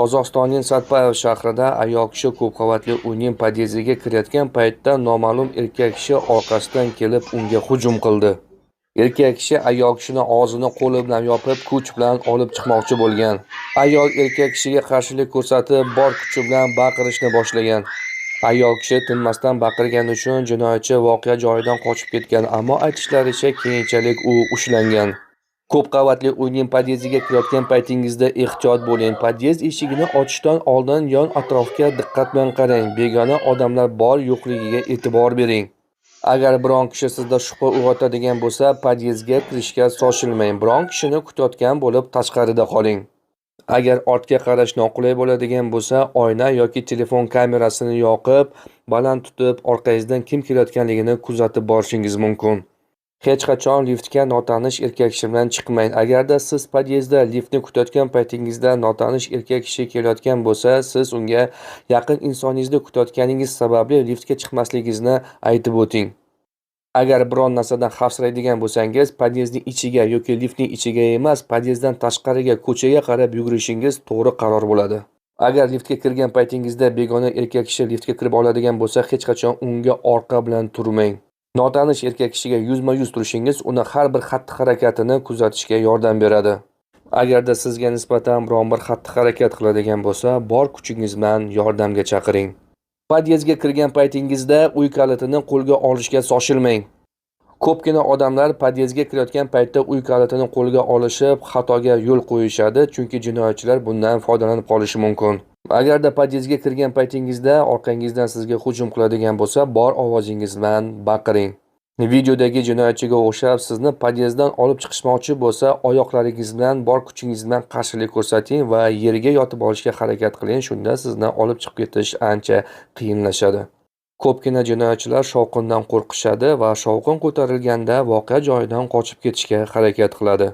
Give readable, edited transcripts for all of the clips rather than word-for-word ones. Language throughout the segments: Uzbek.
Qozog'istonning Satpayev shahrida ayol kishi ko'p qavatli uyning pod'ezdiga kirayotgan paytda noma'lum erkak kishi orqasidan kelib unga hujum qildi. Erkak kishi ayol kishini og'zini qo'li bilan yopib, kuch bilan olib chiqmoqchi bo'lgan. Ayol erkak kishiga qarshilik ko'rsatib, bor kuchi bilan baqirishni boshlagan. Ayol kishi tinmasdan baqirgani uchun jinoyatchi voqea joyidan qochib ketgan, ammo aytishlaricha keyinchalik u ushlangan. Ko'p qavatli uyning pod'ezdiga kirayotgan paytingizda ehtiyot bo'ling. Pod'ezd eshigini ochishdan oldin yon atrofga diqqat bilan qarang. Begona odamlar bor-yo'qligiga e'tibor bering. Agar biron kishi sizda shubha uyg'otadigan bo'lsa, pod'ezdga kirishga shoshilmang. Biron kishini kutayotgan bo'lib, tashqarida qoling. Agar ortga qarash noqulay bo'ladigan bo'lsa, oyna yoki telefon kamerasini yoqib, baland tutib, orqangizdan kim kelayotganligini kuzatib borishingiz mumkin. Hech qachon liftga notanish erkak kishi bilan chiqmang. Agarda siz pod'ezdda liftni kutayotgan paytingizda notanish erkak kishi kelayotgan bo'lsa, siz unga yaqin insoningizni kutayotganingiz sababli liftga chiqmasligingizni aytib o'ting. Agar biron narsadan xavfsiraydigan bo'lsangiz, pod'ezdning ichiga yoki liftning ichiga emas, pod'ezddan tashqariga, ko'chaga qarab yugurishingiz to'g'ri qaror bo'ladi. Agar liftga kirgan paytingizda begona erkak kishi liftga kirib oladigan bo'lsa, hech qachon unga orqa bilan turmang. Notanish erkak kishiga yuzma-yuz turishingiz uni har bir xatti-harakatini kuzatishga yordam beradi. Agarda sizga nisbatan biron bir xatti-harakat qiladigan bo'lsa, bor kuchingiz bilan yordamga chaqiring. Pod'ezdga kirgan paytingizda uy kalitini qo'lga olishga shoshilmang. Ko'pgina odamlar pod'ezdga kirayotgan paytda uy kalitini qo'lga olishib, xatoga yo'l qo'yishadi, chunki jinoyatchilar bundan foydalanib qolishi mumkin. Agarda pod'ezdga kirgan paytingizda orqangizdan sizga hujum qiladigan bo'lsa, bor ovozingiz bilan baqiring. Videodagi jinoyatchiga o'xshab sizni pod'ezddan olib chiqishmoqchi bo'lsa, oyoqlaringiz bilan bor kuchingiz bilan qarshilik ko'rsating va yerga yotib olishga harakat qiling. Shunda sizni olib chiqib ketish ancha qiyinlashadi. Ko'pgina jinoyatchilar shovqindan qo'rqishadi va shovqin ko'tarilganda voqea joyidan qochib ketishga harakat qiladi.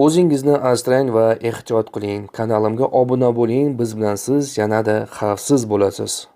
O'zingizni asrang va ehtiyot qiling. Kanalimga obuna bo'ling. Biz bilan siz yanada xavfsiz bo'lasiz.